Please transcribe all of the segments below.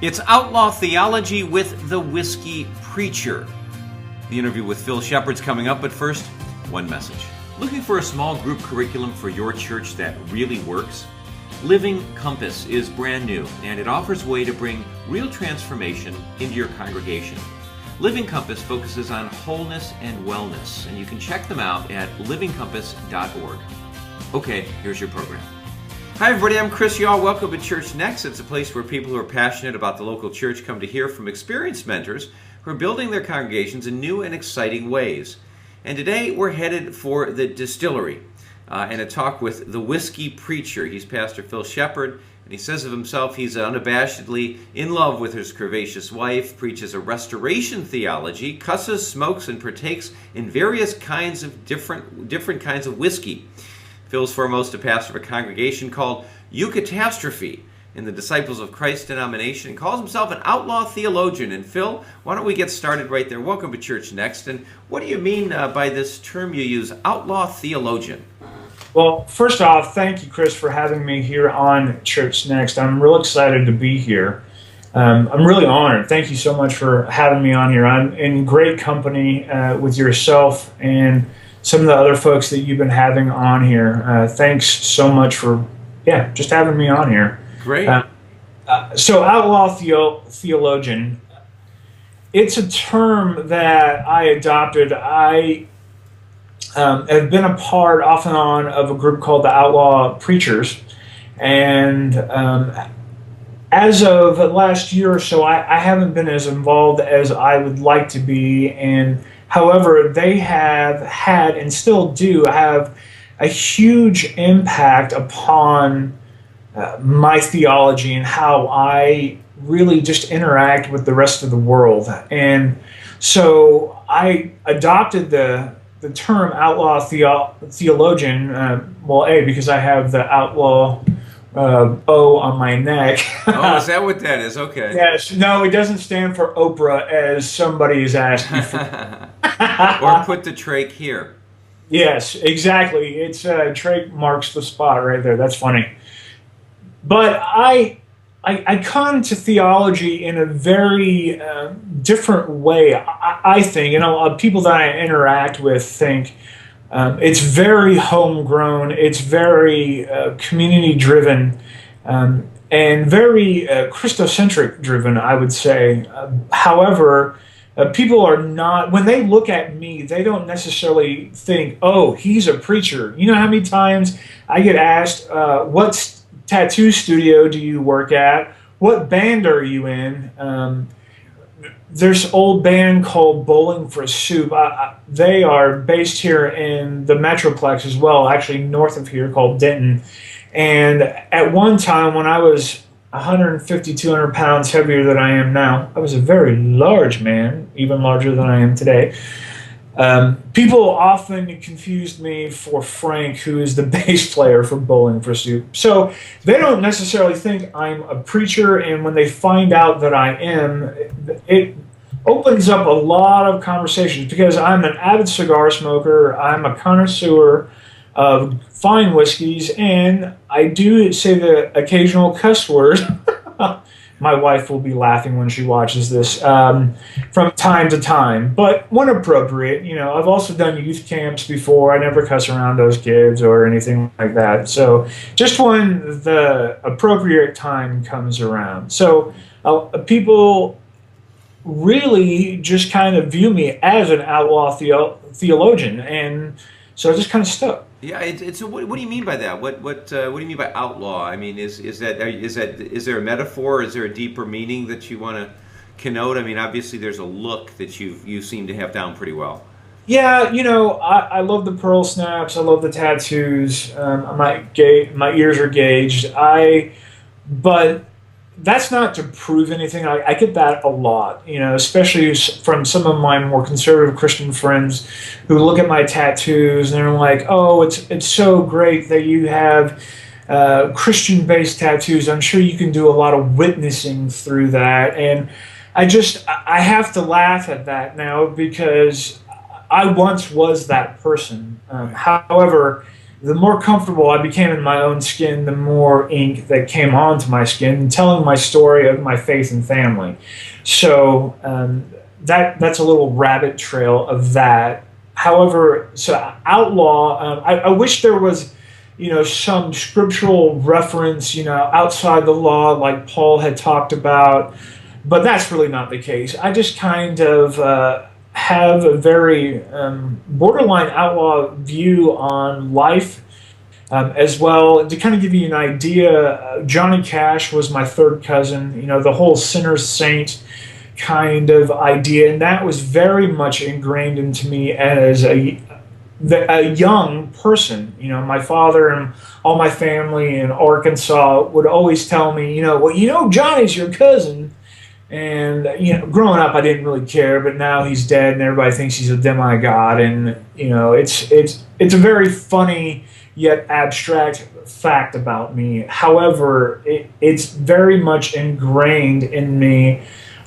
It's Outlaw Theology with the Whiskey Preacher. The interview with Phil Shepherd's coming up, but first, one message. Looking for a small group curriculum for your church that really works? Living Compass is brand new, and it offers a way to bring real transformation into your congregation. Living Compass focuses on wholeness and wellness, and you can check them out at livingcompass.org. Okay, here's your program. Hi everybody, I'm Chris Yaw. Welcome to ChurchNext. It's a place where people who are passionate about the local church come to hear from experienced mentors who are building their congregations in new and exciting ways. And today we're headed for the distillery and a talk with the Whiskey Preacher. He's Pastor Phil Shepherd, and he says of himself he's unabashedly in love with his curvaceous wife, preaches a restoration theology, cusses, smokes, and partakes in various kinds of different kinds of whiskey. Phil's foremost a pastor of a congregation called Eucatastrophe in the Disciples of Christ denomination, and calls himself an outlaw theologian. And Phil, why don't we get started right there? Welcome to ChurchNext. And what do you mean by this term you use, outlaw theologian? Well, first off, thank you, Chris, for having me here on ChurchNext. I'm real excited to be here. I'm really honored. Thank you so much for having me on here. I'm in great company with yourself and some of the other folks that you've been having on here. Thanks so much for, just having me on here. Great. So outlaw theologian, it's a term that I adopted. I have been a part off and on of a group called the Outlaw Preachers. And as of last year or so, I haven't been as involved as I would like to be. And however, they have had and still do have a huge impact upon my theology and how I really just interact with the rest of the world. And so I adopted the term outlaw theologian, because I have the outlaw O on my neck. Oh, is that what that is? Okay. Yes. No, it doesn't stand for Oprah, as somebody is asking for. Or put the trach here. Yes, exactly. It's trach marks the spot right there. That's funny. But I come to theology in a very different way. I think, people that I interact with think it's very homegrown, it's very community-driven, and very Christocentric driven, I would say. However, people are not, when they look at me, they don't necessarily think, oh, he's a preacher. You know how many times I get asked, what tattoo studio do you work at? What band are you in? There's an old band called Bowling for Soup. They are based here in the Metroplex as well, actually north of here, called Denton. And at one time when I was 150, 200 pounds heavier than I am now, I was a very large man, even larger than I am today. People often confused me for Frank, who is the bass player for Bowling for Soup. So they don't necessarily think I'm a preacher, and when they find out that I am, it opens up a lot of conversations, because I'm an avid cigar smoker, I'm a connoisseur of fine whiskeys, and I do say the occasional cuss word. My wife will be laughing when she watches this from time to time, but when appropriate. I've also done youth camps before. I never cuss around those kids or anything like that. So just when the appropriate time comes around. So people really just kind of view me as an outlaw theologian, and so I just kind of stuck. Yeah, what do you mean by that? What do you mean by outlaw? I mean, is there a metaphor? Is there a deeper meaning that you want to connote? I mean, obviously there's a look that you seem to have down pretty well. Yeah, I love the pearl snaps. I love the tattoos. My ears are gauged. But that's not to prove anything. I get that a lot, especially from some of my more conservative Christian friends who look at my tattoos and they're like, oh, it's so great that you have Christian-based tattoos. I'm sure you can do a lot of witnessing through that. And I have to laugh at that now, because I once was that person. However, the more comfortable I became in my own skin, the more ink that came onto my skin, telling my story of my faith and family. So that's a little rabbit trail of that. However, so outlaw, I wish there was, some scriptural reference, outside the law, like Paul had talked about, but that's really not the case. I just kind of have a very borderline outlaw view on life. As well, to kind of give you an idea, Johnny Cash was my third cousin, the whole sinner saint kind of idea, and that was very much ingrained into me as a young person. My father and all my family in Arkansas would always tell me, Johnny's your cousin. And, growing up, I didn't really care, but now he's dead and everybody thinks he's a demigod. And, it's a very funny yet abstract fact about me. However, it's very much ingrained in me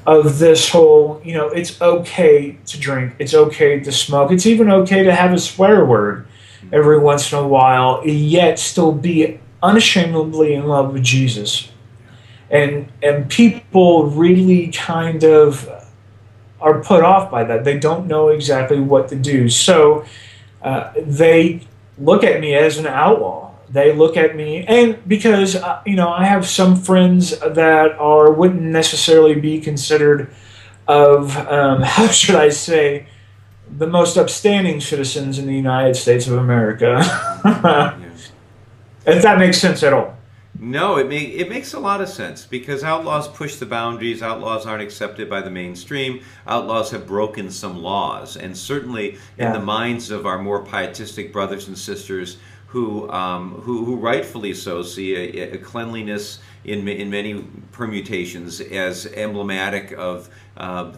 of this whole, it's okay to drink, it's okay to smoke, it's even okay to have a swear word every once in a while, yet still be unashamedly in love with Jesus. And people really kind of are put off by that. They don't know exactly what to do. So they look at me as an outlaw. They look at me, and because, I have some friends that wouldn't necessarily be considered of, how should I say, the most upstanding citizens in the United States of America. If that makes sense at all. No, it makes a lot of sense, because outlaws push the boundaries. Outlaws aren't accepted by the mainstream. Outlaws have broken some laws, and certainly in the minds of our more pietistic brothers and sisters who rightfully so see a cleanliness in many permutations as emblematic of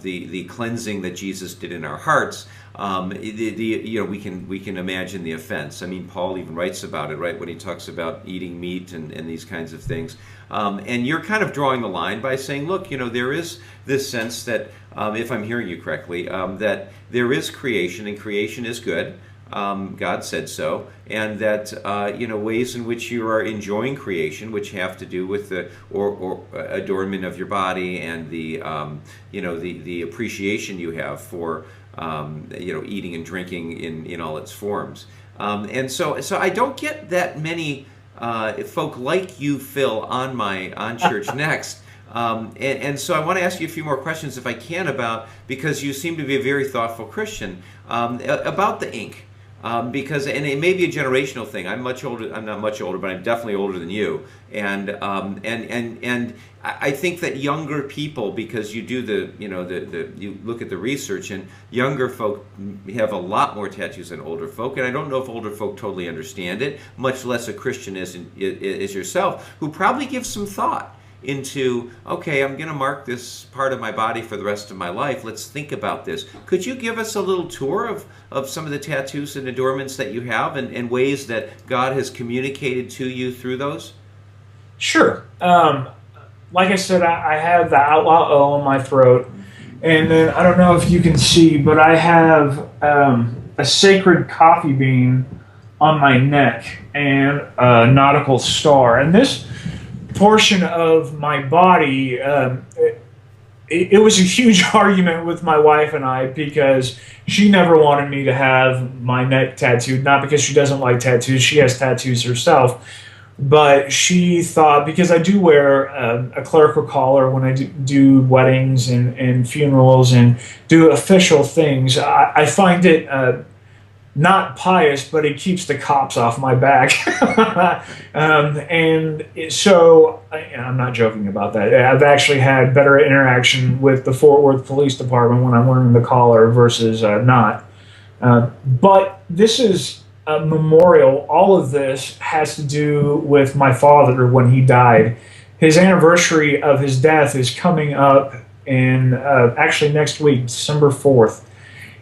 the cleansing that Jesus did in our hearts. We can imagine the offense. I mean, Paul even writes about it, right, when he talks about eating meat and these kinds of things. And you're kind of drawing the line by saying, look, there is this sense that, if I'm hearing you correctly, that there is creation, and creation is good. God said so, and that ways in which you are enjoying creation, which have to do with the or adornment of your body and the the appreciation you have for eating and drinking in all its forms, and so I don't get that many folk like you, Phil, on ChurchNext. And so I want to ask you a few more questions, if I can, because you seem to be a very thoughtful Christian, about the ink. Because, and it may be a generational thing. I'm much older. I'm not much older, but I'm definitely older than you. And I think that younger people, because you do you look at the research, and younger folk have a lot more tattoos than older folk. And I don't know if older folk totally understand it, much less a Christian is yourself, who probably gives some thought into, okay, I'm going to mark this part of my body for the rest of my life. Let's think about this. Could you give us a little tour of some of the tattoos and adornments that you have, and ways that God has communicated to you through those? Sure. Like I said, I have the Outlaw O on my throat, and then I don't know if you can see, but I have a sacred coffee bean on my neck and a nautical star. And this portion of my body, it was a huge argument with my wife and I, because she never wanted me to have my neck tattooed, not because she doesn't like tattoos, she has tattoos herself, but she thought, because I do wear a clerical collar when I do weddings and funerals and do official things, I find it not pious, but it keeps the cops off my back. And so, I'm not joking about that. I've actually had better interaction with the Fort Worth Police Department when I'm wearing the collar versus not. But this is a memorial. All of this has to do with my father when he died. His anniversary of his death is coming up in actually next week, December 4th.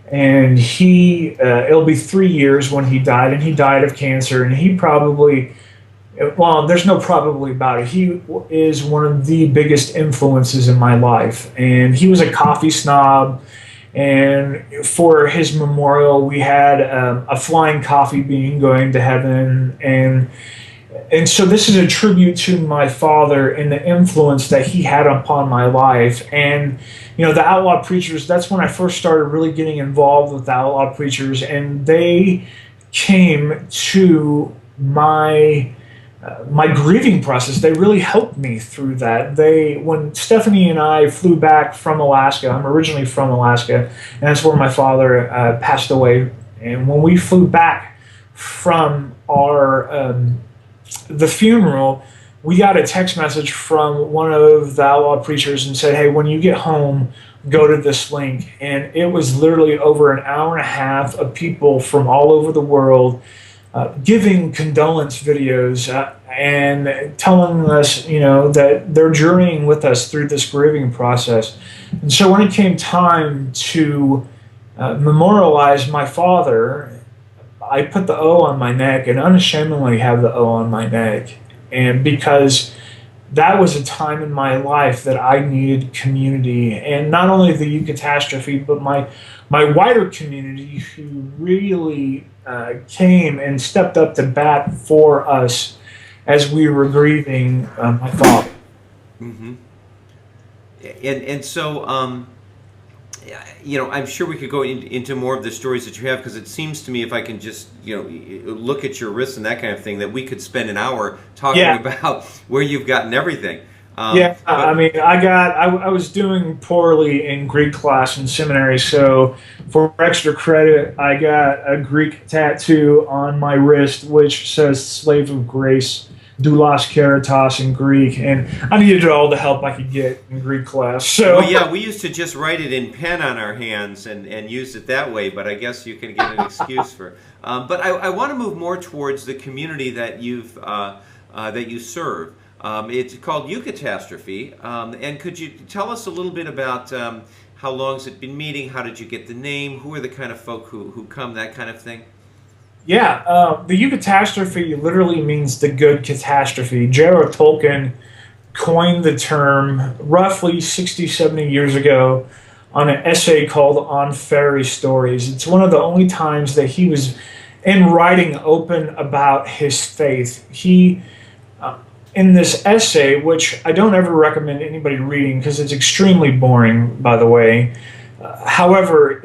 And it'll be 3 years when he died, and he died of cancer, and he probably, well, there's no probably about it, he is one of the biggest influences in my life. And he was a coffee snob, And for his memorial, we had a flying coffee bean going to heaven, and so this is a tribute to my father and the influence that he had upon my life. And the Outlaw Preachers, that's when I first started really getting involved with the Outlaw Preachers, and they came to my grieving process. They really helped me through that. When Stephanie and I flew back from Alaska, I'm originally from Alaska, and that's where my father passed away. And when we flew back from the funeral, we got a text message from one of the Outlaw Preachers and said, "Hey, when you get home, go to this link." And it was literally over an hour and a half of people from all over the world giving condolence videos and telling us, that they're journeying with us through this grieving process. And so when it came time to memorialize my father, I put the O on my neck, and unashamedly have the O on my neck. And because that was a time in my life that I needed community, and not only the Eucatastrophe, but my wider community who really came and stepped up to bat for us as we were grieving my father. Mm-hmm. And so, I'm sure we could go into more of the stories that you have, because it seems to me, if I can just, look at your wrists and that kind of thing, that we could spend an hour talking about where you've gotten everything. I was doing poorly in Greek class in seminary, so for extra credit, I got a Greek tattoo on my wrist, which says "Slave of Grace," doulos keratos in Greek, and I needed all the help I could get in Greek class. So, we used to just write it in pen on our hands and use it that way, but I guess you can get an excuse for it. But I want to move more towards the community that you serve. It's called Eucatastrophe, and could you tell us a little bit about how long has it been meeting? How did you get the name? Who are the kind of folk who come? That kind of thing. Yeah, the Eucatastrophe literally means the good catastrophe. J.R.R. Tolkien coined the term roughly 60, 70 years ago on an essay called On Fairy Stories. It's one of the only times that he was in writing open about his faith. He, in this essay, which I don't ever recommend anybody reading because it's extremely boring, by the way. However,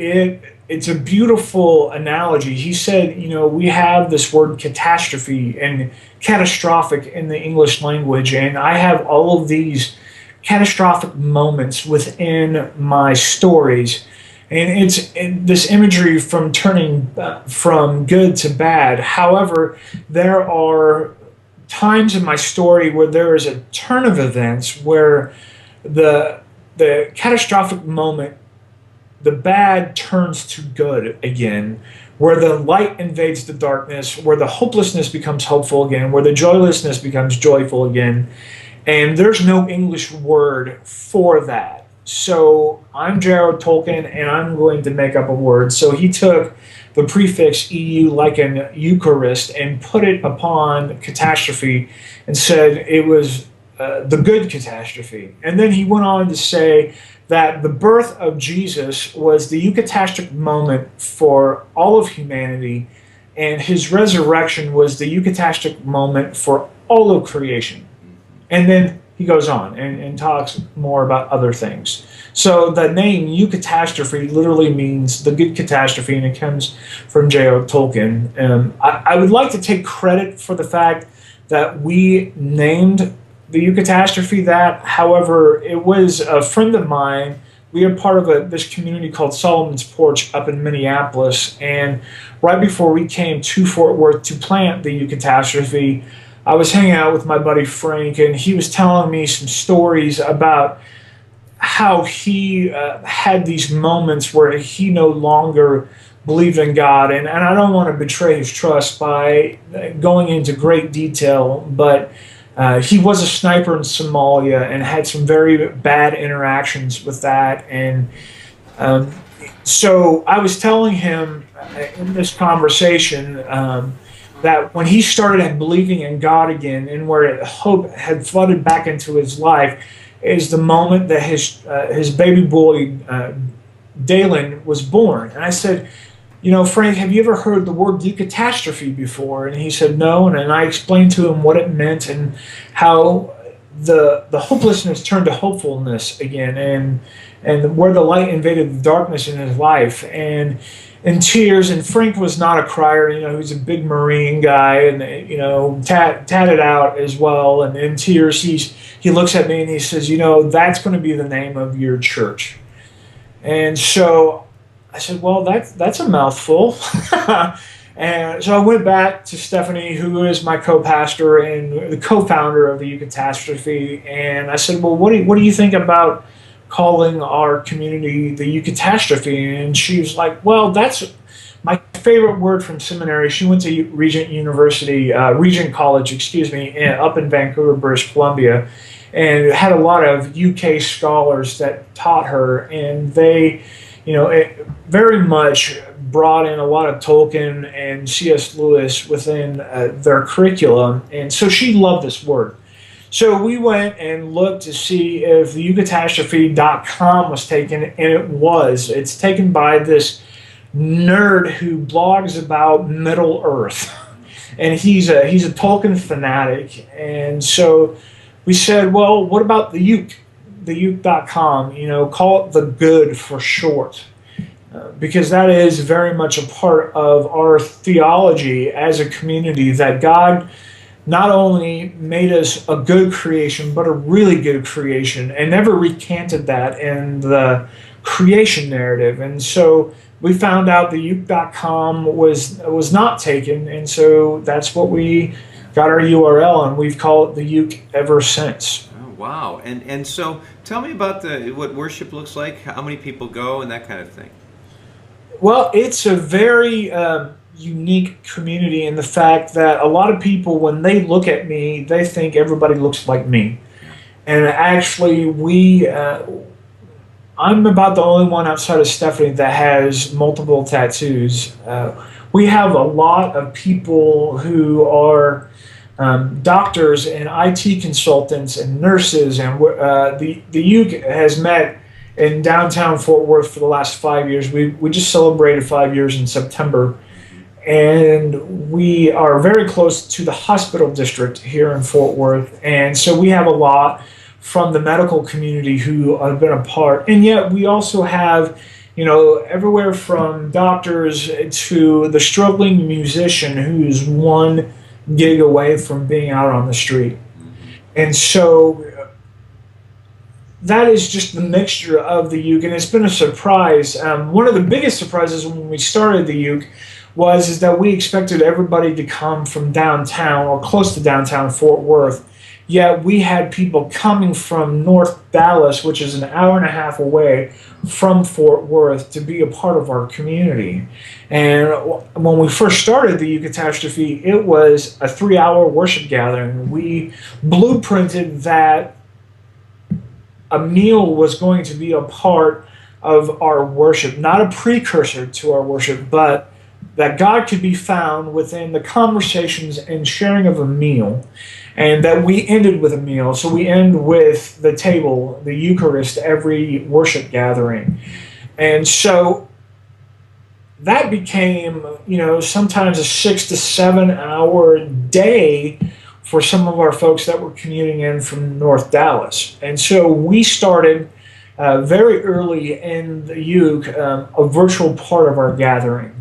it's a beautiful analogy. He said, we have this word catastrophe and catastrophic in the English language, and I have all of these catastrophic moments within my stories. And it's this imagery from turning from good to bad. However, there are times in my story where there is a turn of events where the catastrophic moment, the bad turns to good again, where the light invades the darkness, where the hopelessness becomes hopeful again, where the joylessness becomes joyful again. And there's no English word for that. So I'm J.R.R. Tolkien, and I'm going to make up a word. So he took the prefix EU, like an Eucharist, and put it upon catastrophe and said it was the good catastrophe. And then he went on to say that the birth of Jesus was the Eucatastrophic moment for all of humanity, and his resurrection was the Eucatastrophic moment for all of creation. And then he goes on and talks more about other things. So the name Eucatastrophe literally means the good catastrophe, and it comes from J.R.R. Tolkien. I would like to take credit for the fact that we named the Eucatastrophe that. However, it was a friend of mine. We are part of this community called Solomon's Porch up in Minneapolis, and right before we came to Fort Worth to plant the Eucatastrophe, I was hanging out with my buddy Frank, and he was telling me some stories about how he had these moments where he no longer believed in God. And I don't want to betray his trust by going into great detail, but he was a sniper in Somalia and had some very bad interactions with that. And so I was telling him in this conversation that when he started believing in God again, and where hope had flooded back into his life, is the moment that his baby boy Dalen was born. And I said, Frank, have you ever heard the word Eucatastrophe before? And he said, no. And I explained to him what it meant and how the hopelessness turned to hopefulness again, and where the light invaded the darkness in his life. And in tears, and Frank was not a crier, he was a big Marine guy, and tatted out as well. And in tears, he looks at me and he says, that's going to be the name of your church. And so I said, well, that's a mouthful. And so I went back to Stephanie, who is my co-pastor and the co-founder of the Eucatastrophe, and I said, well, what do you think about calling our community the Eucatastrophe? And she was like, well, that's my favorite word from seminary. She went to Regent College, up in Vancouver, British Columbia, and had a lot of UK scholars that taught her, and they, it very much brought in a lot of Tolkien and C.S. Lewis within their curriculum, and so she loved this word. So we went and looked to see if the Eucatastrophe.com was taken, and it was. It's taken by this nerd who blogs about Middle Earth, and he's a Tolkien fanatic, and so we said, well, what about the Euc.com? Call it the good for short. Because that is very much a part of our theology as a community, that God not only made us a good creation, but a really good creation, and never recanted that in the creation narrative. And so we found out the Euc.com was not taken, and so that's what we got our URL, and we've called it the Euc ever since. Oh, wow. And so tell me about what worship looks like, how many people go, and that kind of thing. Well, it's a very unique community in the fact that a lot of people, when they look at me, they think everybody looks like me. And actually, I'm about the only one outside of Stephanie that has multiple tattoos. We have a lot of people who are doctors and IT consultants and nurses, and the Euc has met in downtown Fort Worth for the last 5 years. We just celebrated 5 years in September, and we are very close to the hospital district here in Fort Worth, and so we have a lot from the medical community who have been a part, and yet we also have everywhere from doctors to the struggling musician who's 1 gig away from being out on the street. And so that is just the mixture of the Euc, and it's been a surprise. One of the biggest surprises when we started the Euc is that we expected everybody to come from downtown or close to downtown Fort Worth, yet we had people coming from North Dallas, which is an hour and a half away from Fort Worth, to be a part of our community. And when we first started the Eucatastrophe, it was a 3-hour worship gathering. We blueprinted that a meal was going to be a part of our worship, not a precursor to our worship, but that God could be found within the conversations and sharing of a meal, and that we ended with a meal. So we end with the table, the Eucharist, every worship gathering. And so that became, sometimes a 6 to 7 hour day for some of our folks that were commuting in from North Dallas. And so we started very early in the Euc, a virtual part of our gathering.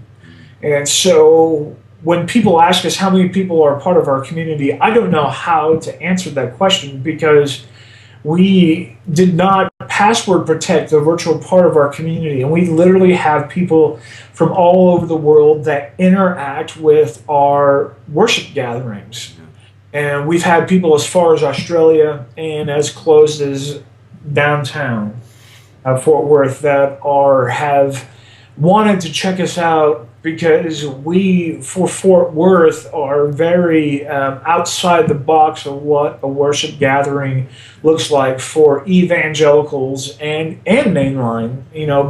And so when people ask us how many people are part of our community, I don't know how to answer that question, because we did not password protect the virtual part of our community. And we literally have people from all over the world that interact with our worship gatherings. And we've had people as far as Australia and as close as downtown Fort Worth that have wanted to check us out, because we, for Fort Worth, are very outside the box of what a worship gathering looks like for evangelicals and mainline.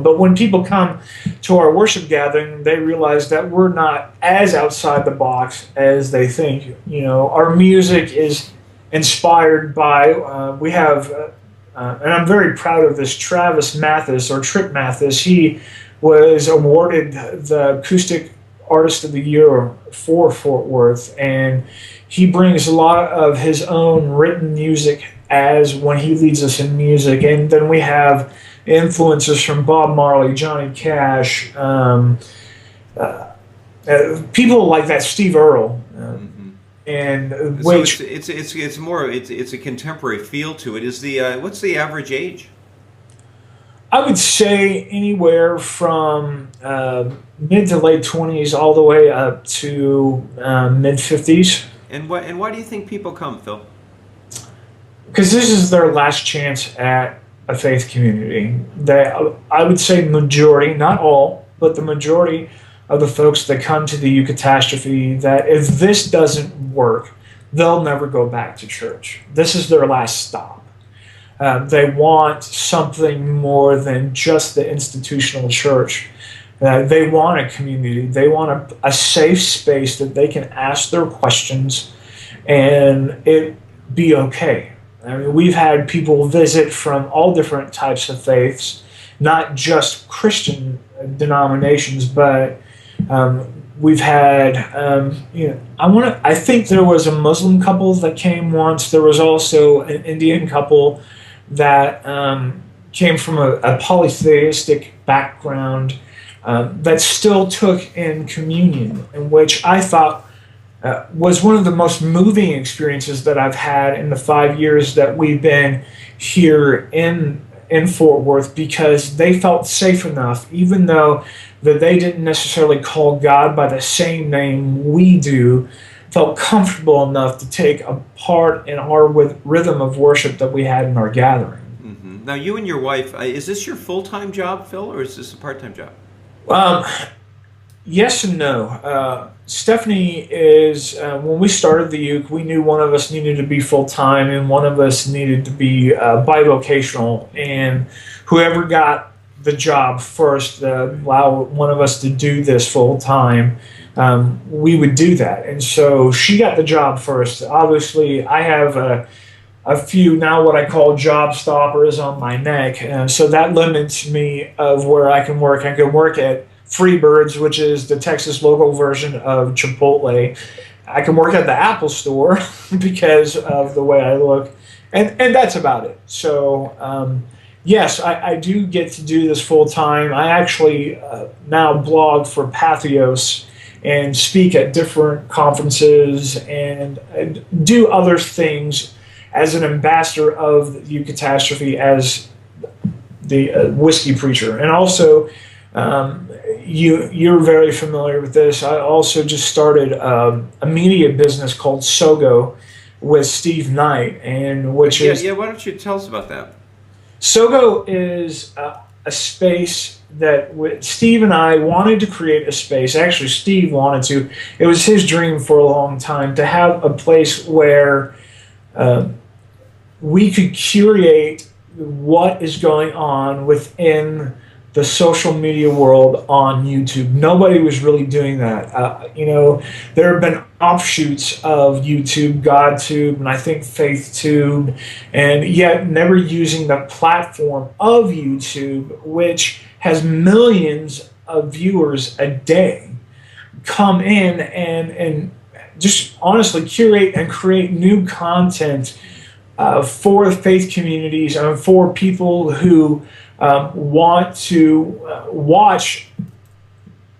But when people come to our worship gathering, they realize that we're not as outside the box as they think. Our music is inspired by, we have and I'm very proud of this, Travis Mathis, or Trip Mathis. He was awarded the Acoustic Artist of the Year for Fort Worth, and he brings a lot of his own written music as when he leads us in music. And then we have influences from Bob Marley, Johnny Cash, people like that, Steve Earle, and which so it's more it's a contemporary feel to it. Is the what's the average age? I would say anywhere from mid to late 20s all the way up to mid 50s. And why do you think people come, Phil? Because this is their last chance at a faith community. I would say majority, not all, but the majority of the folks that come to the Eucatastrophe, that if this doesn't work, they'll never go back to church. This is their last stop. They want something more than just the institutional church. They want a community. They want a safe space that they can ask their questions and it be okay. I mean, we've had people visit from all different types of faiths, not just Christian denominations, but we've had, I think there was a Muslim couple that came once. There was also an Indian couple that came from a polytheistic background that still took in communion, in which I thought was one of the most moving experiences that I've had in the 5 years that we've been here in Fort Worth, because they felt safe enough, even though that they didn't necessarily call God by the same name we do, felt comfortable enough to take a part in our rhythm of worship that we had in our gathering. Mm-hmm. Now, you and your wife, is this your full-time job, Phil, or is this a part-time job? Yes and no. Stephanie is, when we started the Uke, we knew one of us needed to be full-time and one of us needed to be bivocational, and whoever got the job first, allow one of us to do this full-time, we would do that. And so she got the job first. Obviously, I have a few now what I call job stoppers on my neck, so that limits me of where I can work. I can work at Freebirds, which is the Texas local version of Chipotle. I can work at the Apple Store because of the way I look, and that's about it. So yes, I do get to do this full time. I actually now blog for Patheos and speak at different conferences and do other things as an ambassador of the Eucatastrophe as the whiskey preacher. And also, you're very familiar with this. I also just started a media business called Sogo with Steve Knight, and which is... Yeah, why don't you tell us about that? Sogo is a space that Steve and I wanted to create a space. Actually, Steve wanted to. It was his dream for a long time to have a place where we could curate what is going on within the social media world on YouTube. Nobody was really doing that. There have been offshoots of YouTube, GodTube, and I think FaithTube, and yet never using the platform of YouTube, which has millions of viewers a day, come in and just honestly curate and create new content for faith communities and for people who want to watch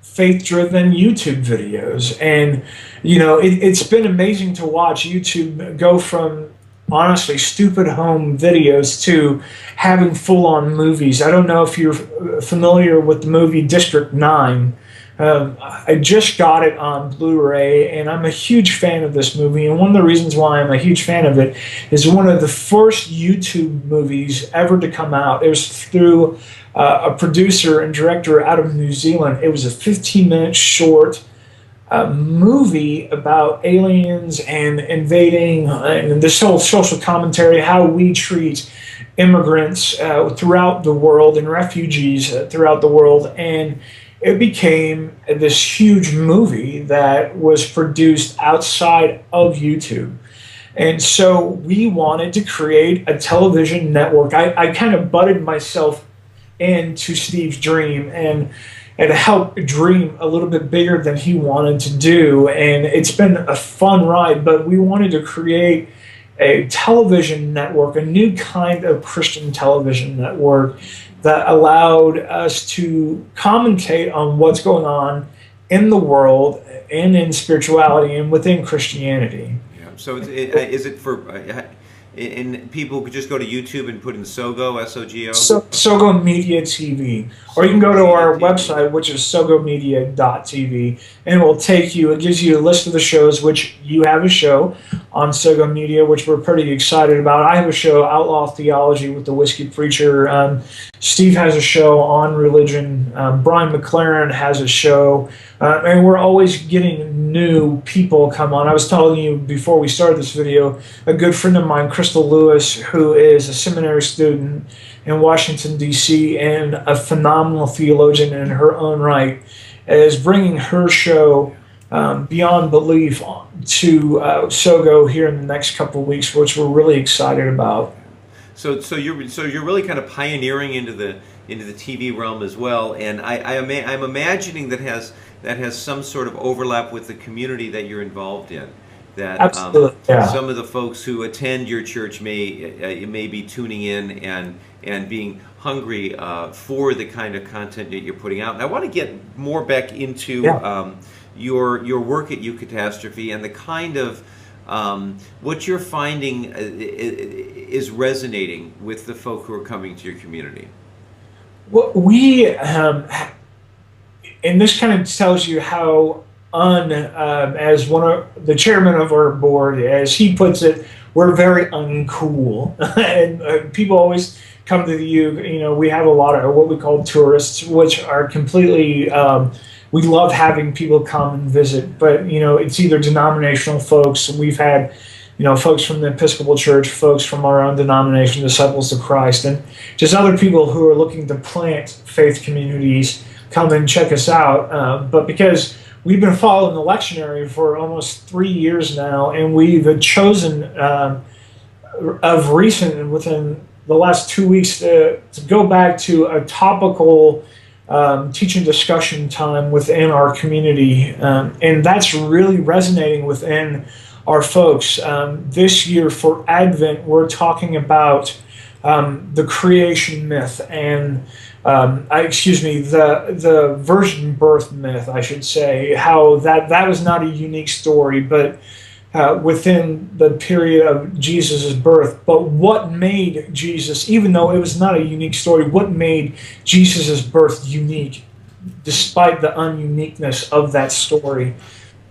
faith-driven YouTube videos. And, it's been amazing to watch YouTube go from, honestly, stupid home videos to having full-on movies. I don't know if you're familiar with the movie District 9. I just got it on Blu-ray, and I'm a huge fan of this movie. And one of the reasons why I'm a huge fan of it is one of the first YouTube movies ever to come out. It was through a producer and director out of New Zealand. It was a 15-minute short movie about aliens and invading, and this whole social commentary, how we treat immigrants throughout the world and refugees throughout the world. And it became this huge movie that was produced outside of YouTube. And so we wanted to create a television network. I kind of butted myself into Steve's dream and helped dream a little bit bigger than he wanted to do. And it's been a fun ride, but we wanted to create a television network, a new kind of Christian television network that allowed us to commentate on what's going on in the world and in spirituality and within Christianity. Yeah. So is it for, and people could just go to YouTube and put in Sogo, S-O-G-O? Sogo Media TV. Or you can go to our website, which is sogomedia.tv, and it will take you, it gives you a list of the shows, which you have a show on Sogo Media, which we're pretty excited about. I have a show, Outlaw Theology, with the Whiskey Preacher. Steve has a show on religion. Brian McLaren has a show. And we're always getting new people come on. I was telling you before we started this video, a good friend of mine, Crystal Lewis, who is a seminary student in Washington, D.C., and a phenomenal theologian in her own right, is bringing her show, Beyond Belief, to Sogo here in the next couple of weeks, which we're really excited about. So you're really kind of pioneering into the TV realm as well, and I'm imagining that has some sort of overlap with the community that you're involved in. That absolutely, yeah. Some of the folks who attend your church may be tuning in and being hungry for the kind of content that you're putting out. And I want to get more back into your work at Eucatastrophe and the kind of what you're finding is resonating with the folk who are coming to your community. Well, and this kind of tells you how as one of the chairman of our board, as he puts it, we're very uncool. And people always come to the U. We have a lot of what we call tourists, which are completely, we love having people come and visit, but, it's either denominational folks. We've had, folks from the Episcopal Church, folks from our own denomination, Disciples of Christ, and just other people who are looking to plant faith communities come and check us out. But because we've been following the lectionary for almost 3 years now, and we've chosen of recent and within the last 2 weeks to go back to a topical teaching discussion time within our community. And that's really resonating within our folks. This year for Advent, we're talking about the creation myth and the virgin birth myth, I should say, how that was not a unique story, but within the period of Jesus' birth. But what made Jesus, even though it was not a unique story, what made Jesus' birth unique, despite the ununiqueness of that story?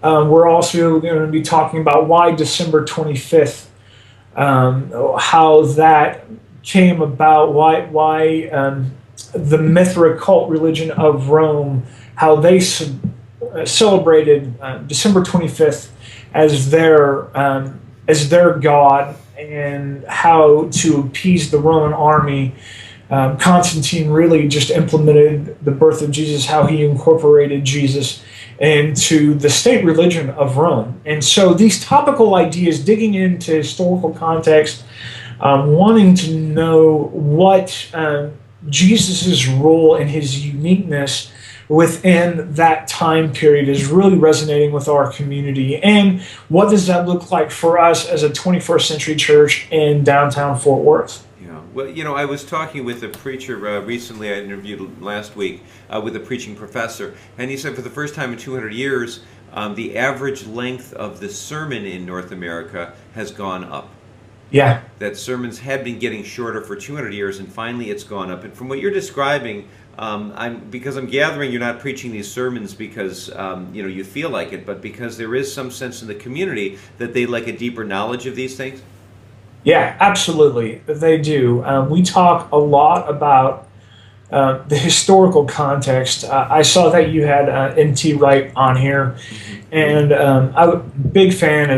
We're also going to be talking about why December 25th, how that came about, why the Mithra cult religion of Rome, how they celebrated December 25th as their god, and how to appease the Roman army. Constantine really just implemented the birth of Jesus, how he incorporated Jesus into the state religion of Rome. And so these topical ideas, digging into historical context, wanting to know what Jesus' role and his uniqueness within that time period is really resonating with our community. And what does that look like for us as a 21st century church in downtown Fort Worth? Yeah. Well, I was talking with a preacher recently. I interviewed last week with a preaching professor, and he said for the first time in 200 years, the average length of the sermon in North America has gone up. Yeah. That sermons had been getting shorter for 200 years, and finally it's gone up. And from what you're describing, because I'm gathering you're not preaching these sermons because you feel like it, but because there is some sense in the community that they like a deeper knowledge of these things? Yeah, absolutely. They do. We talk a lot about the historical context. I saw that you had N.T. Wright on here, and I'm a big fan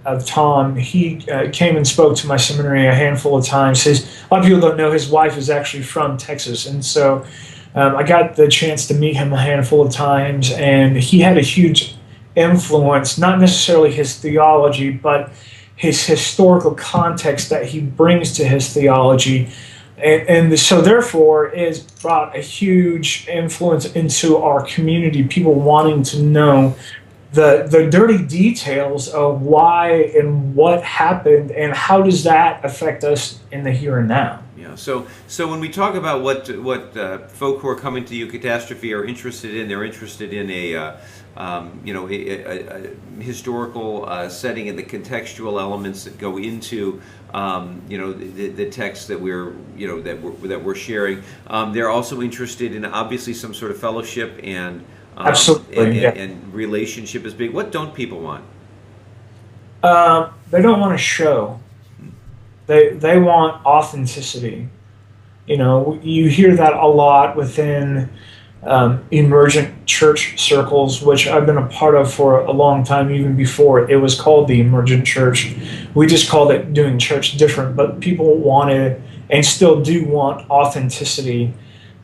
of Tom. He came and spoke to my seminary a handful of times. A lot of people don't know his wife is actually from Texas, and so I got the chance to meet him a handful of times, and he had a huge influence, not necessarily his theology, but his historical context that he brings to his theology. And so therefore it's brought a huge influence into our community, people wanting to know the dirty details of why and what happened and how does that affect us in the here and now. Yeah. So when we talk about what folk who are coming to Eucatastrophe are interested in, they're interested in a historical setting and the contextual elements that go into the text that we're sharing. They're also interested in obviously some sort of fellowship and absolutely, and relationship is big. What don't people want? They don't want a show. They want authenticity. You hear that a lot within emergent church circles, which I've been a part of for a long time, even before it was called the emergent church. We just called it doing church different, but people wanted and still do want authenticity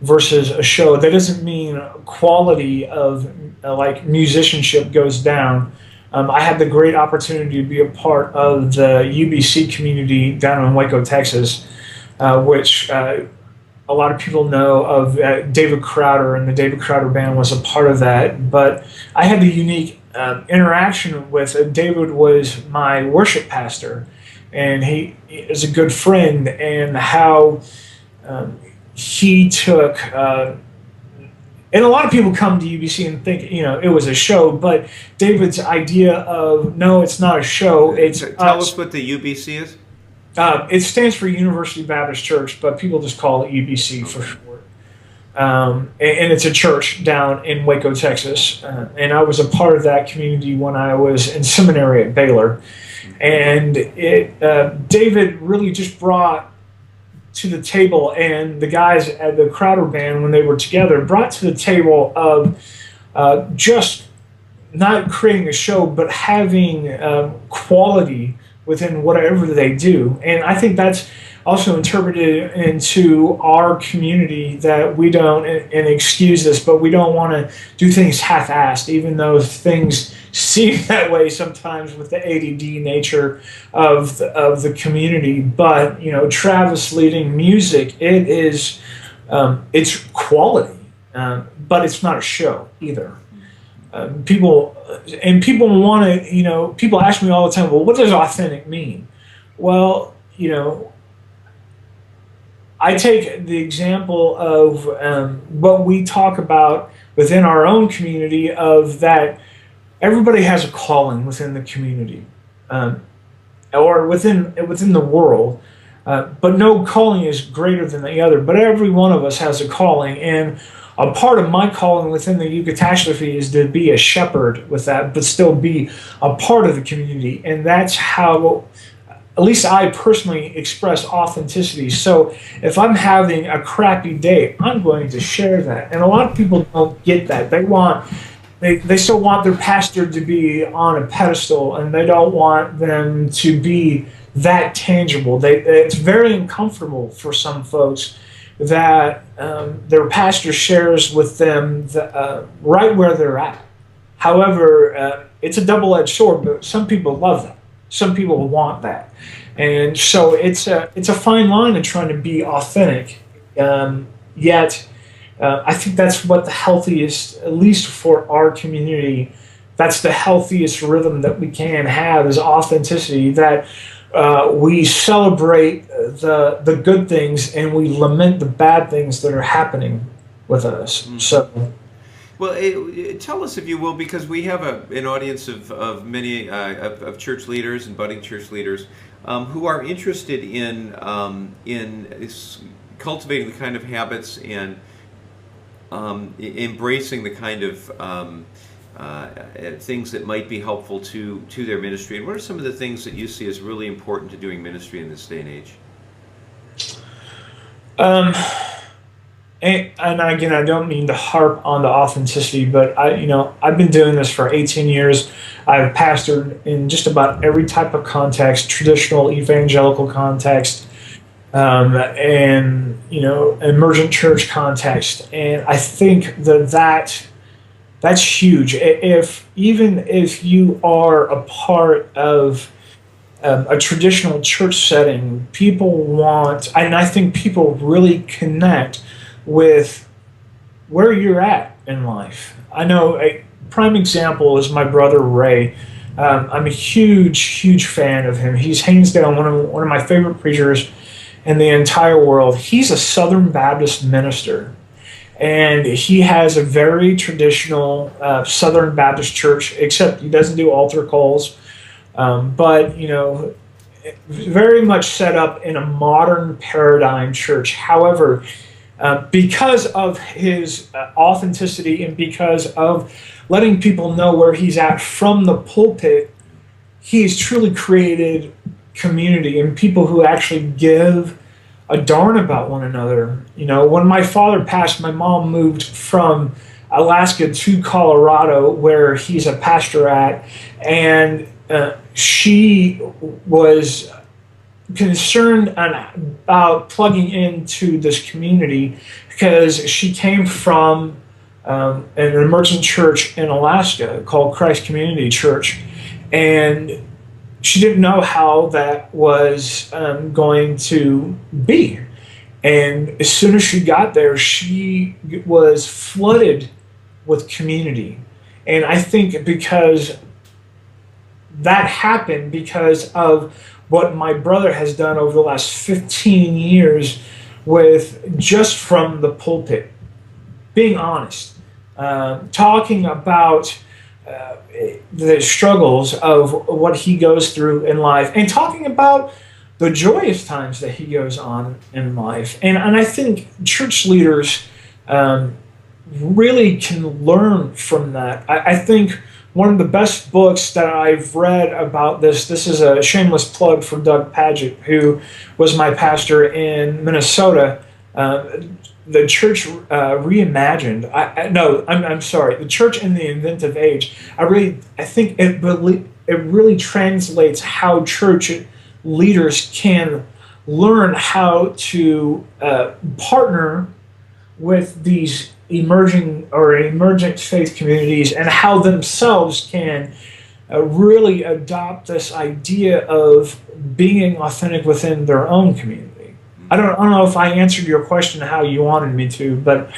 versus a show. That doesn't mean quality of like musicianship goes down. I had the great opportunity to be a part of the UBC community down in Waco, Texas, which a lot of people know of. David Crowder and the David Crowder Band was a part of that. But I had the unique interaction with David was my worship pastor, and he is a good friend, and how he took and a lot of people come to UBC and think, it was a show, but David's idea of, no, it's not a show. It's Tell us what the UBC is. It stands for University Baptist Church, but people just call it UBC for short. And it's a church down in Waco, Texas. And I was a part of that community when I was in seminary at Baylor. And David really just brought to the table, and the guys at the Crowder Band, when they were together, brought to the table of just not creating a show, but having quality within whatever they do. And I think that's also interpreted into our community, that we don't, and excuse this, but we don't want to do things half-assed, even though things seem that way sometimes with the ADD nature of the community. But Travis leading music, it is it's quality, but it's not a show either. People want to, people ask me all the time, well, what does authentic mean? Well, I take the example of what we talk about within our own community, of that everybody has a calling within the community, or within the world, but no calling is greater than the other. But every one of us has a calling, and a part of my calling within the Eucatastrophe is to be a shepherd with that, but still be a part of the community. And that's how, at least I personally, express authenticity. So if I'm having a crappy day, I'm going to share that. And a lot of people don't get that. They still want their pastor to be on a pedestal, and they don't want them to be that tangible. It's very uncomfortable for some folks that their pastor shares with them right where they're at. However, it's a double-edged sword, but some people love that. Some people want that. And so it's a fine line in trying to be authentic, yet I think that's what the healthiest, at least for our community, that's the healthiest rhythm that we can have, is authenticity, that we celebrate the good things and we lament the bad things that are happening with us. Mm-hmm. So, well, tell us, if you will, because we have an audience of many of church leaders and budding church leaders who are interested in cultivating the kind of habits and embracing the kind of things that might be helpful to their ministry. And what are some of the things that you see as really important to doing ministry in this day and age? And again, I don't mean to harp on the authenticity, but I've been doing this for 18 years. I've pastored in just about every type of context, traditional evangelical context, and emergent church context. And I think that's huge. Even if you are a part of a traditional church setting, people want, and I think people really connect with where you're at in life. I know a prime example is my brother Ray. I'm a huge fan of him. He's hands down one of my favorite preachers in the entire world. He's a Southern Baptist minister, and he has a very traditional Southern Baptist church, except he doesn't do altar calls. But, very much set up in a modern paradigm church. However, because of his authenticity and because of letting people know where he's at from the pulpit, he's truly created community and people who actually give a darn about one another. When my father passed, my mom moved from Alaska to Colorado, where he's a pastor at, and she was concerned about plugging into this community because she came from an emergent church in Alaska called Christ Community Church, and she didn't know how that was going to be. And as soon as she got there, she was flooded with community. And I think because that happened because of what my brother has done over the last 15 years with just from the pulpit, being honest, talking about the struggles of what he goes through in life, and talking about the joyous times that he goes on in life. And I think church leaders really can learn from that. I think one of the best books that I've read about this is a shameless plug for Doug Paget, who was my pastor in Minnesota. The Church Reimagined. I'm sorry. The Church in the Inventive Age. I think it really translates how church leaders can learn how to partner with these emergent faith communities, and how themselves can really adopt this idea of being authentic within their own community. I don't know if I answered your question how you wanted me to, but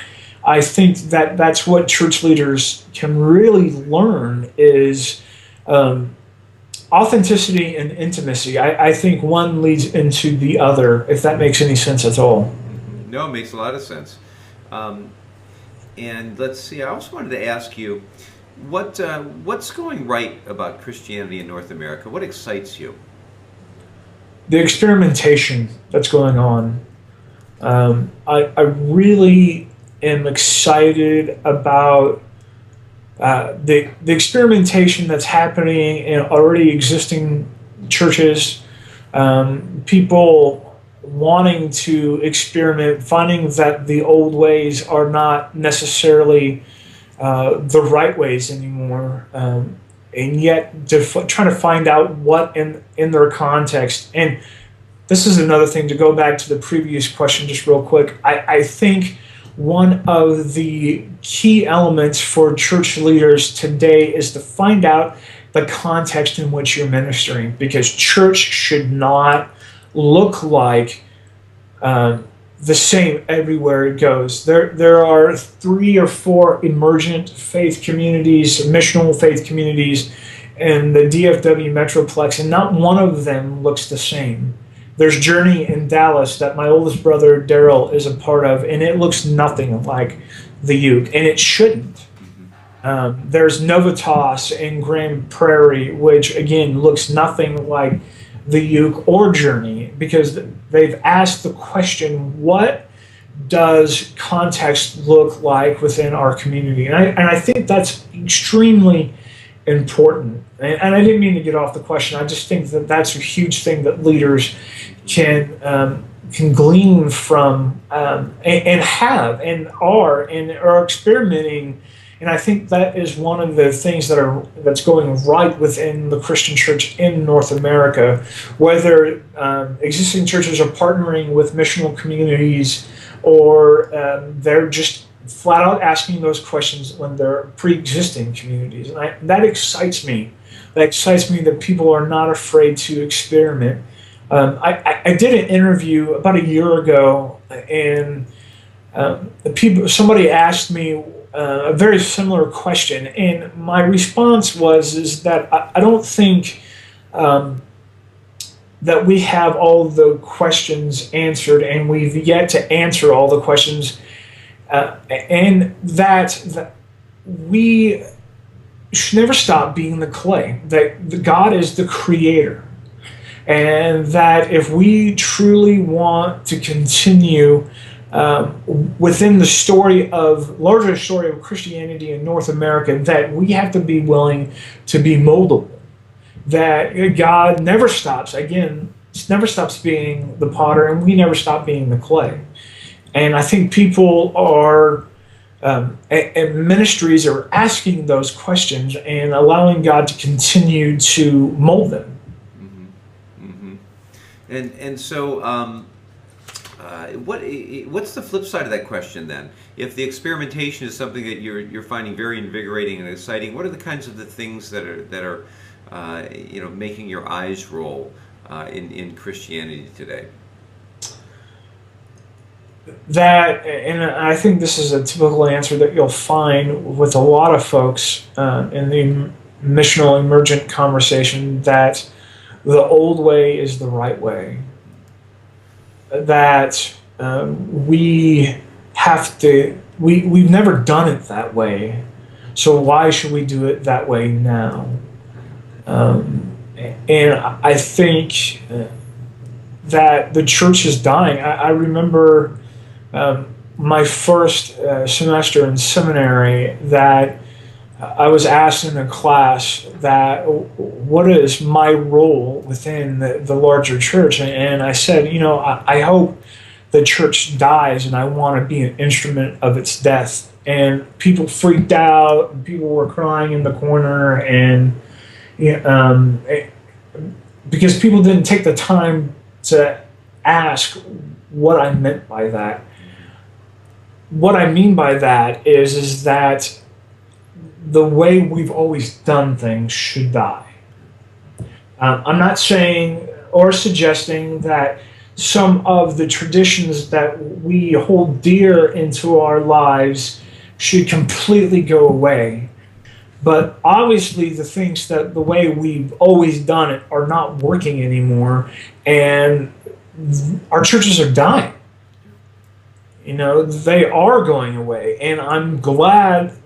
I think that that's what church leaders can really learn is authenticity and intimacy. I think one leads into the other, if that makes any sense at all. No, it makes a lot of sense. And let's see, I also wanted to ask you, what's going right about Christianity in North America? What excites you? The experimentation that's going on. I really am excited about the experimentation that's happening in already existing churches. People wanting to experiment, finding that the old ways are not necessarily the right ways anymore, and yet trying to find out what in their context. And this is another thing, to go back to the previous question just real quick. I think one of the key elements for church leaders today is to find out the context in which you're ministering, because church should not look like the same everywhere it goes. There are 3 or 4 emergent faith communities, missional faith communities in the DFW Metroplex, and not one of them looks the same. There's Journey in Dallas that my oldest brother Daryl is a part of, and it looks nothing like the Uke, and it shouldn't. There's Novitas in Grand Prairie, which again looks nothing like the Uke or Journey, because they've asked the question, what does context look like within our community? And I think that's extremely important. And I didn't mean to get off the question. I just think that that's a huge thing that leaders can glean from and have and are experimenting. And I think that is one of the things that's going right within the Christian church in North America, whether existing churches are partnering with missional communities or they're just flat out asking those questions when they're pre-existing communities. And that excites me that excites me that people are not afraid to experiment. I did an interview about a year ago, and somebody asked me a very similar question, and my response is that I don't think that we have all the questions answered, and we've yet to answer all the questions, and that we should never stop being the clay, that God is the creator, and that if we truly want to continue within the larger story of Christianity in North America, that we have to be willing to be moldable. That God never stops being the potter, and we never stop being the clay. And I think people are, and ministries are asking those questions and allowing God to continue to mold them. Mm-hmm. Mm-hmm. And so, what's the flip side of that question then? If the experimentation is something that you're finding very invigorating and exciting, what are the kinds of the things that are making your eyes roll in Christianity today? That, and I think this is a typical answer that you'll find with a lot of folks in the missional emergent conversation, that the old way is the right way. That we've never done it that way, so why should we do it that way now? And I think that the church is dying. I remember my first semester in seminary that I was asked in a class that what is my role within the larger church, and I said, I hope the church dies, and I want to be an instrument of its death. And people freaked out, and people were crying in the corner, and because people didn't take the time to ask what I meant by that. What I mean by that is that the way we've always done things should die. I'm not saying or suggesting that some of the traditions that we hold dear into our lives should completely go away. But obviously the way we've always done it are not working anymore, and our churches are dying. They are going away, and I'm glad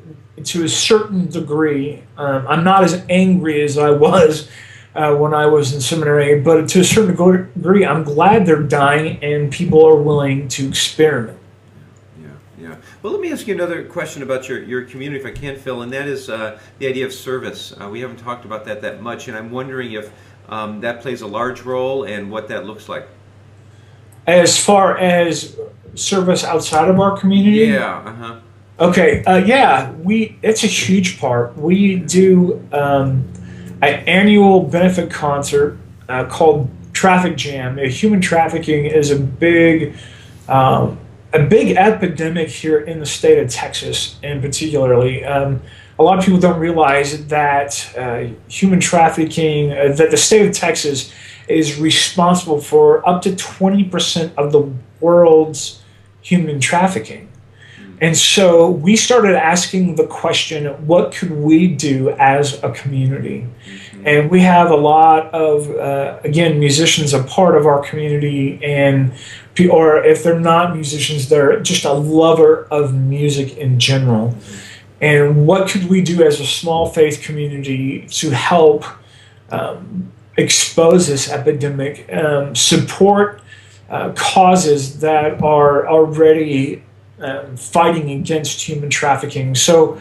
to a certain degree. I'm not as angry as I was when I was in seminary, but to a certain degree, I'm glad they're dying and people are willing to experiment. Yeah. Well, let me ask you another question about your community, if I can, Phil, and that is the idea of service. We haven't talked about that much, and I'm wondering if that plays a large role and what that looks like. As far as service outside of our community? Yeah, uh-huh. Okay, it's a huge part. We do an annual benefit concert called Traffic Jam. Human trafficking is a big epidemic here in the state of Texas, and particularly. A lot of people don't realize that human trafficking, that the state of Texas is responsible for up to 20% of the world's human trafficking. And so we started asking the question, what could we do as a community? Mm-hmm. And we have a lot of, again, musicians a part of our community, or if they're not musicians, they're just a lover of music in general. And what could we do as a small faith community to help expose this epidemic, support causes that are already fighting against human trafficking? So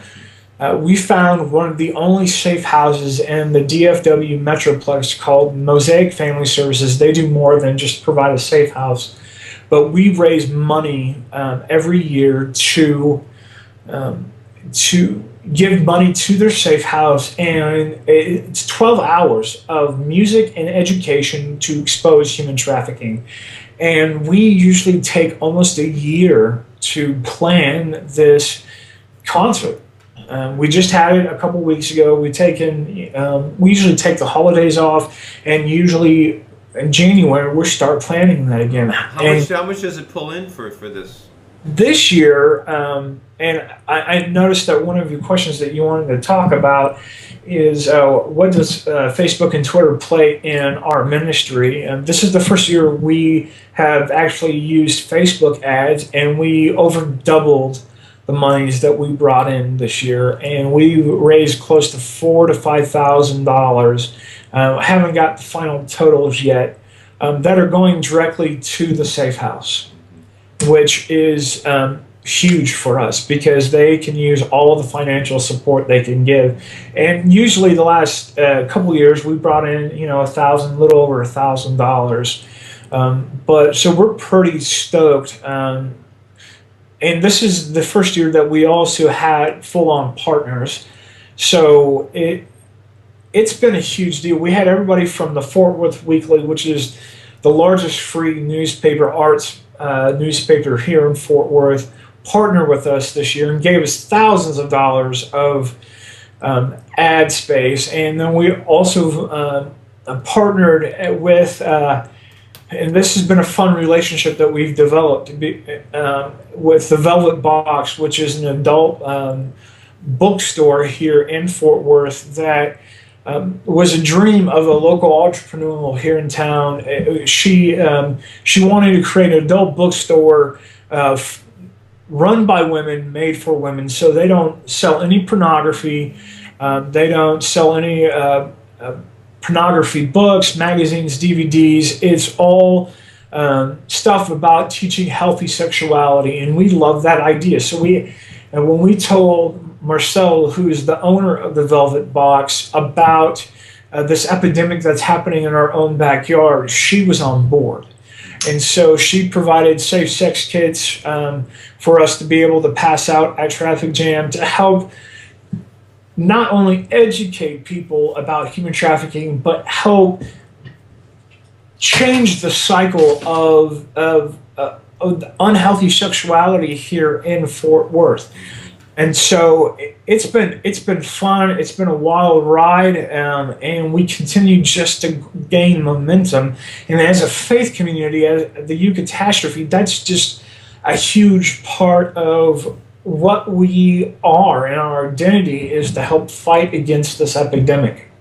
we found one of the only safe houses in the DFW Metroplex called Mosaic Family Services. They do more than just provide a safe house, but we raise money every year to give money to their safe house, and it's 12 hours of music and education to expose human trafficking. And we usually take almost a year to plan this concert. We just had it a couple weeks ago. We usually take the holidays off, and usually in January we start planning that again. How much does it pull in for this? This year, and I noticed that one of your questions that you wanted to talk about is what does Facebook and Twitter play in our ministry? And this is the first year we have actually used Facebook ads, and we over doubled the monies that we brought in this year, and we raised close to $4,000 to $5,000. I haven't got the final totals yet that are going directly to the Safe House, which is huge for us because they can use all of the financial support they can give. And usually the last couple of years we brought in, little over $1,000. But so we're pretty stoked. And this is the first year that we also had full-on partners. So it's been a huge deal. We had everybody from the Fort Worth Weekly, which is the largest free newspaper, arts newspaper here in Fort Worth, partner with us this year and gave us thousands of dollars of ad space. And then we also partnered with, and this has been a fun relationship that we've developed with the Velvet Box, which is an adult bookstore here in Fort Worth that was a dream of a local entrepreneur here in town. She wanted to create an adult bookstore run by women, made for women. So they don't sell any pornography. They don't sell any pornography books, magazines, DVDs. It's all stuff about teaching healthy sexuality, and we love that idea. So when we told Marcel, who is the owner of the Velvet Box, about this epidemic that's happening in our own backyard, she was on board. And so she provided safe sex kits for us to be able to pass out at traffic jam to help not only educate people about human trafficking, but help change the cycle of unhealthy sexuality here in Fort Worth. And so it's been fun. It's been a wild ride, and we continue just to gain momentum. And as a faith community, as the Eucatastrophe, that's just a huge part of what we are, and our identity is to help fight against this epidemic.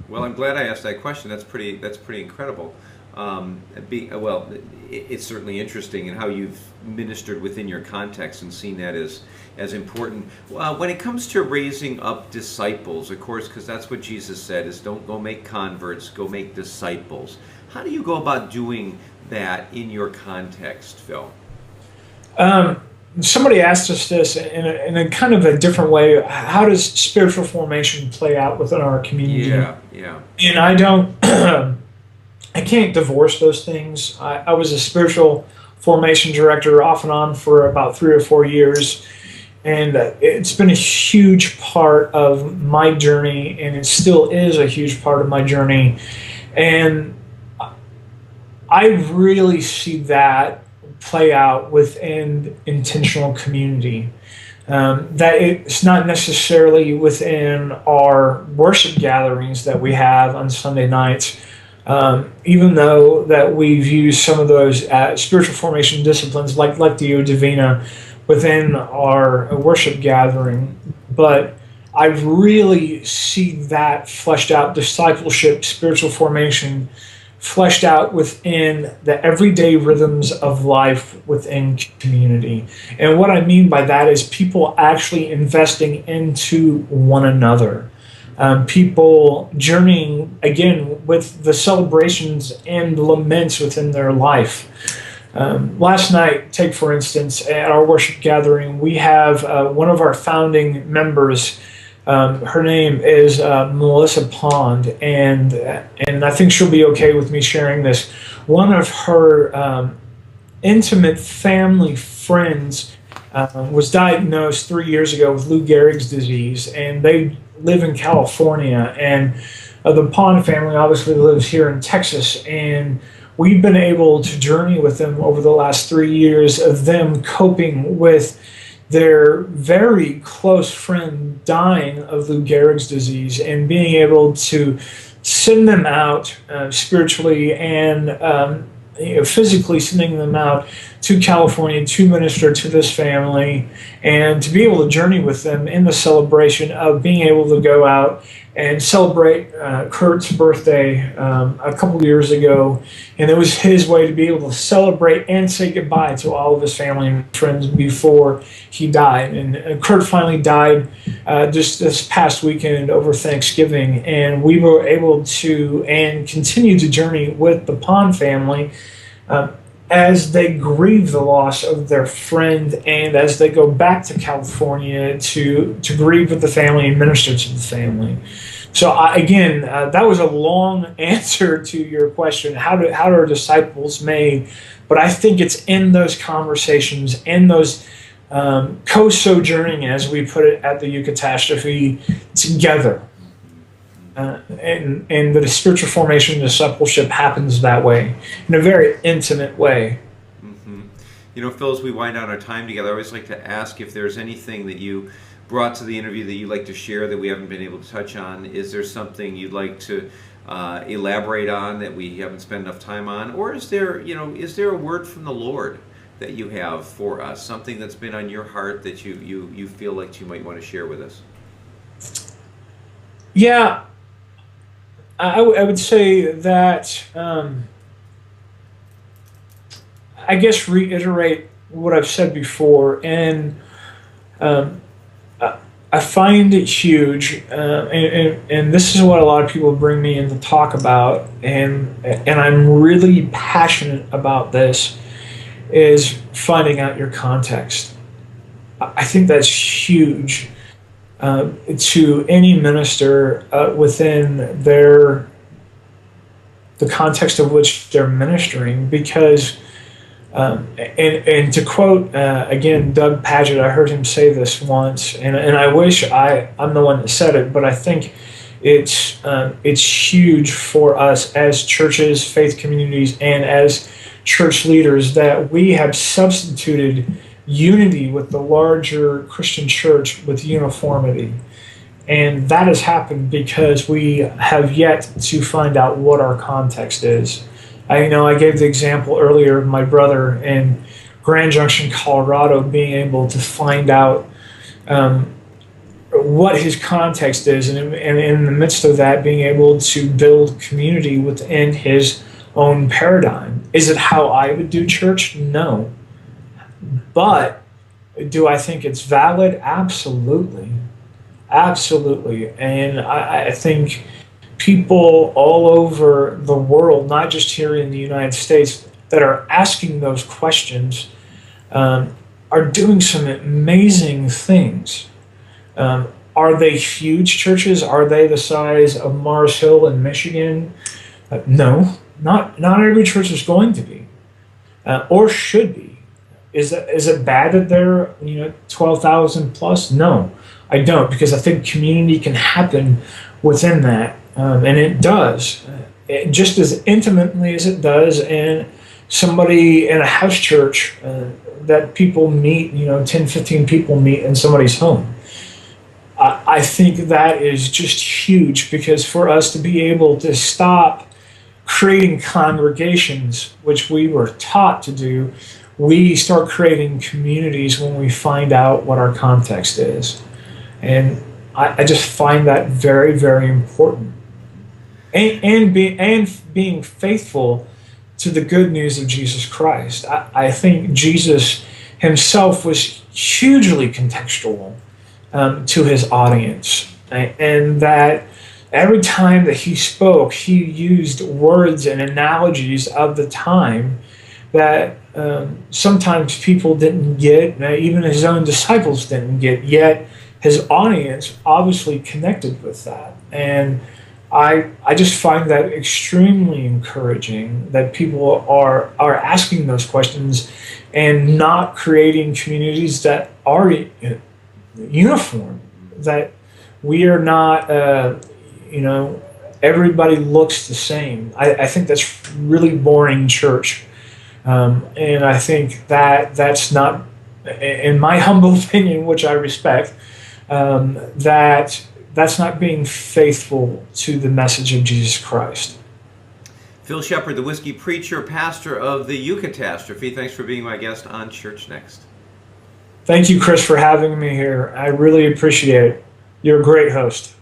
Well, I'm glad I asked that question. That's pretty incredible. It's certainly interesting in how you've ministered within your context and seen that as important. When it comes to raising up disciples, of course, because that's what Jesus said, is don't go make converts, go make disciples. How do you go about doing that in your context, Phil? Somebody asked us this in a kind of a different way. How does spiritual formation play out within our community? Yeah. And I can't divorce those things. I was a spiritual formation director off and on for about 3 or 4 years, and it's been a huge part of my journey, and it still is a huge part of my journey. And I really see that play out within intentional community. That it's not necessarily within our worship gatherings that we have on Sunday nights, even though that we've used some of those spiritual formation disciplines like Lectio Divina within our worship gathering. But I really see that fleshed out, discipleship, spiritual formation, fleshed out within the everyday rhythms of life within community. And what I mean by that is people actually investing into one another. People journeying, again, with the celebrations and laments within their life. Last night, take for instance, at our worship gathering, we have one of our founding members. Her name is Melissa Pond, and I think she'll be okay with me sharing this. One of her intimate family friends was diagnosed 3 years ago with Lou Gehrig's disease, and they live in California. And the Pond family obviously lives here in Texas, and we've been able to journey with them over the last 3 years of them coping with their very close friend dying of Lou Gehrig's disease, and being able to send them out spiritually and physically sending them out to California to minister to this family, and to be able to journey with them in the celebration of being able to go out and celebrate Kurt's birthday a couple years ago. And it was his way to be able to celebrate and say goodbye to all of his family and friends before he died. And Kurt finally died just this past weekend over Thanksgiving, and we were able to and continue to journey with the Pond family as they grieve the loss of their friend, and as they go back to California to grieve with the family and minister to the family. So again, that was a long answer to your question, how are disciples made? But I think it's in those conversations, in those co-sojourning, as we put it at the Eucatastrophe, together. And the spiritual formation and discipleship happens that way, in a very intimate way. Mm-hmm. You know, Phil, as we wind down our time together, I always like to ask if there's anything that you brought to the interview that you'd like to share that we haven't been able to touch on. Is there something you'd like to elaborate on that we haven't spent enough time on? Or is there a word from the Lord that you have for us, something that's been on your heart that you feel like you might want to share with us? Yeah, I would say that, I guess, reiterate what I've said before, and I find it huge, and this is what a lot of people bring me in to talk about, and I'm really passionate about this, is finding out your context. I think that's huge. To any minister within the context of which they're ministering, because and to quote again Doug Paget, I heard him say this once, and I wish I'm the one that said it, but I think it's huge for us as churches, faith communities, and as church leaders, that we have substituted unity with the larger Christian church with uniformity. And that has happened because we have yet to find out what our context is. I gave the example earlier of my brother in Grand Junction, Colorado, being able to find out what his context is, and in the midst of that, being able to build community within his own paradigm. Is it how I would do church? No. But do I think it's valid? Absolutely. Absolutely. And I think people all over the world, not just here in the United States, that are asking those questions are doing some amazing things. Are they huge churches? Are they the size of Mars Hill in Michigan? No, not every church is going to be, or should be. Is it bad that they're 12,000 plus? No, I don't, because I think community can happen within that, and it does, just as intimately as it does in somebody in a house church that people meet, 10, 15 people meet in somebody's home. I think that is just huge, because for us to be able to stop creating congregations, which we were taught to do, we start creating communities when we find out what our context is. And I just find that very, very important. And being faithful to the good news of Jesus Christ. I think Jesus himself was hugely contextual to his audience. And that every time that he spoke, he used words and analogies of the time that sometimes people didn't get, even his own disciples didn't get, yet his audience obviously connected with that. And I just find that extremely encouraging, that people are asking those questions and not creating communities that are uniform, that we are not, everybody looks the same. I think that's really boring church. And I think that that's not in my humble opinion, which I respect, that's not being faithful to the message of Jesus Christ. Phil Shepherd, the whiskey preacher, pastor of the Eucatastrophe. Thanks for being my guest on Church Next. Thank you, Chris, for having me here. I really appreciate it. You're a great host.